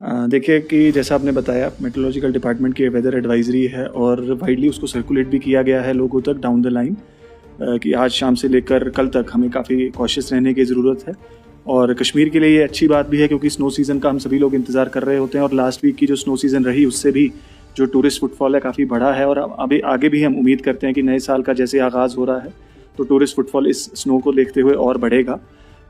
देखिए कि जैसा आपने बताया, मेट्रोलॉजिकल डिपार्टमेंट की वेदर एडवाइजरी है और वाइडली उसको सर्कुलेट भी किया गया है लोगों तक डाउन द लाइन कि आज शाम से लेकर कल तक हमें काफ़ी कॉशियस रहने की ज़रूरत है। और कश्मीर के लिए ये अच्छी बात भी है क्योंकि स्नो सीज़न का हम सभी लोग इंतज़ार कर रहे होते हैं और लास्ट वीक की जो स्नो सीज़न रही उससे भी जो टूरिस्ट फुटफॉल है काफ़ी बढ़ा है और अभी आगे भी हम उम्मीद करते हैं कि नए साल का जैसे आगाज़ हो रहा है तो टूरिस्ट फुटफॉल इस स्नो को देखते हुए और बढ़ेगा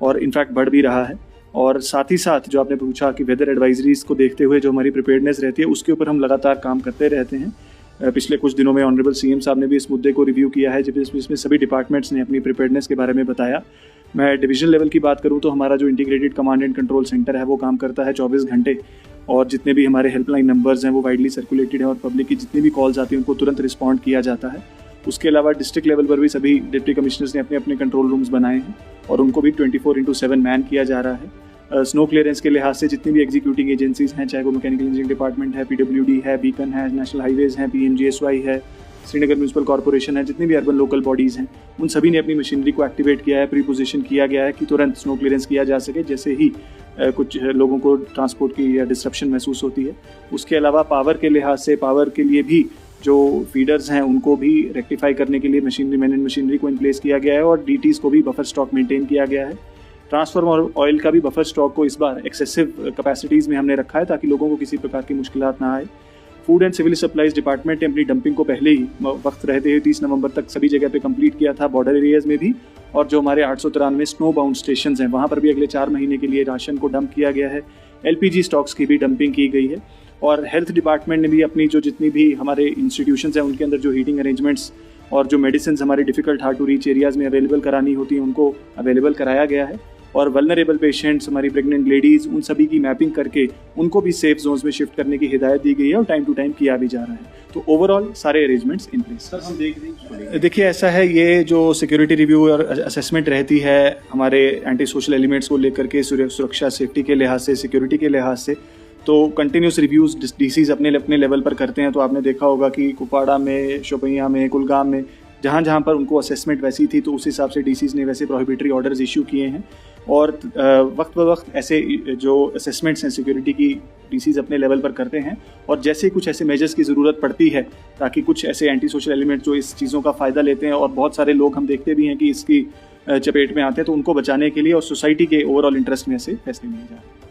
और इनफैक्ट बढ़ भी रहा है। और साथ ही साथ जो आपने पूछा कि वेदर एडवाइजरीज को देखते हुए जो हमारी प्रिपेयर्डनेस रहती है उसके ऊपर हम लगातार काम करते रहते हैं। पिछले कुछ दिनों में ऑनरेबल सीएम साहब ने भी इस मुद्दे को रिव्यू किया है जिसमें सभी डिपार्टमेंट्स ने अपनी प्रिपेयर्डनेस के बारे में बताया। मैं डिवीजन लेवल की बात करूं तो हमारा जो integrated command and control centre है वो काम करता है 24 घंटे और जितने भी हमारे हेल्पलाइन नंबर्स हैं वो वाइडली सर्कुलेटेड हैं और पब्लिक की जितनी भी कॉल्स आती हैं उनको तुरंत रिस्पॉन्ड किया जाता है। उसके अलावा डिस्ट्रिक्ट लेवल पर भी सभी डिप्टी कमिश्नर्स ने अपने अपने कंट्रोल रूम्स बनाए हैं और उनको भी 24/7 मैन किया जा रहा है। स्नो क्लियरेंस के लिहाज से जितनी भी एग्जीक्यूटिंग एजेंसीज हैं, चाहे वो मैकेनिकल इंजीनियरिंग डिपार्टमेंट है, PWD है, बीकन है, नेशनल हाईवेज हैं, PMGSY है, श्रीनगर म्यूनसिपल कॉर्पोरेशन है, जितनी भी अर्बन लोकल बॉडीज़ हैं, उन सभी ने अपनी मशीनरी को एक्टिवेट किया है, प्री पोजीशन किया गया है कि तुरंत स्नो क्लियरेंस किया जा सके जैसे ही कुछ लोगों को ट्रांसपोर्ट की या डिस्ट्रप्शन महसूस होती है। उसके अलावा पावर के लिहाज से पावर के लिए भी जो फीडर्स हैं उनको भी रेक्टिफाई करने के लिए मशीनरी को इन प्लेस किया गया है और DTs को भी बफर स्टॉक मेंटेन किया गया है। ट्रांसफार्मर ऑयल का भी बफर स्टॉक को इस बार एक्सेसिव कैपेसिटीज़ में हमने रखा है ताकि लोगों को किसी प्रकार की मुश्किलात ना आए। Food and civil supplies department ने अपनी डंपिंग को पहले ही वक्त रहते हुए 30 नवंबर तक सभी जगह पे कंप्लीट किया था, बॉर्डर एरियाज़ में भी, और जो हमारे 893 स्नो बाउंड स्टेशन हैं वहाँ पर भी अगले 4 महीने के लिए राशन को डंप किया गया है। LPG स्टॉक्स की भी डंपिंग की गई है और हेल्थ डिपार्टमेंट ने भी अपनी जो जितनी भी हमारे इंस्टीट्यूशंस हैं उनके अंदर जो हीटिंग अरेंजमेंट्स और जो मेडिसिन हमारे difficult hard to reach areas में अवेलेबल करानी होती हैं उनको अवेलेबल कराया गया है और वल्नरेबल पेशेंट्स, हमारी प्रेग्नेंट लेडीज़, उन सभी की मैपिंग करके उनको भी सेफ जोन्स में शिफ्ट करने की हिदायत दी गई है और टाइम टू टाइम किया भी जा रहा है। तो ओवरऑल सारे अरेंजमेंट्स इन प्लेस। सर हम देख रहे हैं, देखिए ऐसा है, ये जो सिक्योरिटी रिव्यू और असेसमेंट रहती है हमारे एंटी सोशल एलिमेंट्स को लेकर के सुरक्षा सेफ्टी के लिहाज से, सिक्योरिटी के लिहाज से, तो कंटिन्यूस रिव्यूज़ DCs अपने लेवल पर करते हैं। तो आपने देखा होगा कि कुपवाड़ा में, शोपियां में, कुलगाम में जहाँ पर उनको असेसमेंट वैसी थी तो उस हिसाब से DCs ने वैसे प्रोहिबिटरी ऑर्डर्स इशू किए हैं और वक्त ब वक्त ऐसे जो असेसमेंट्स हैं सिक्योरिटी की DCs अपने लेवल पर करते हैं और जैसे कुछ ऐसे मेजर्स की ज़रूरत पड़ती है ताकि कुछ ऐसे एंटी सोशल एलिमेंट जो इस चीज़ों का फ़ायदा लेते हैं और बहुत सारे लोग हम देखते भी हैं कि इसकी चपेट में आते हैं तो उनको बचाने के लिए और सोसाइटी के ओवरऑल इंटरेस्ट में ऐसे फैसले लिए जा रहे हैं।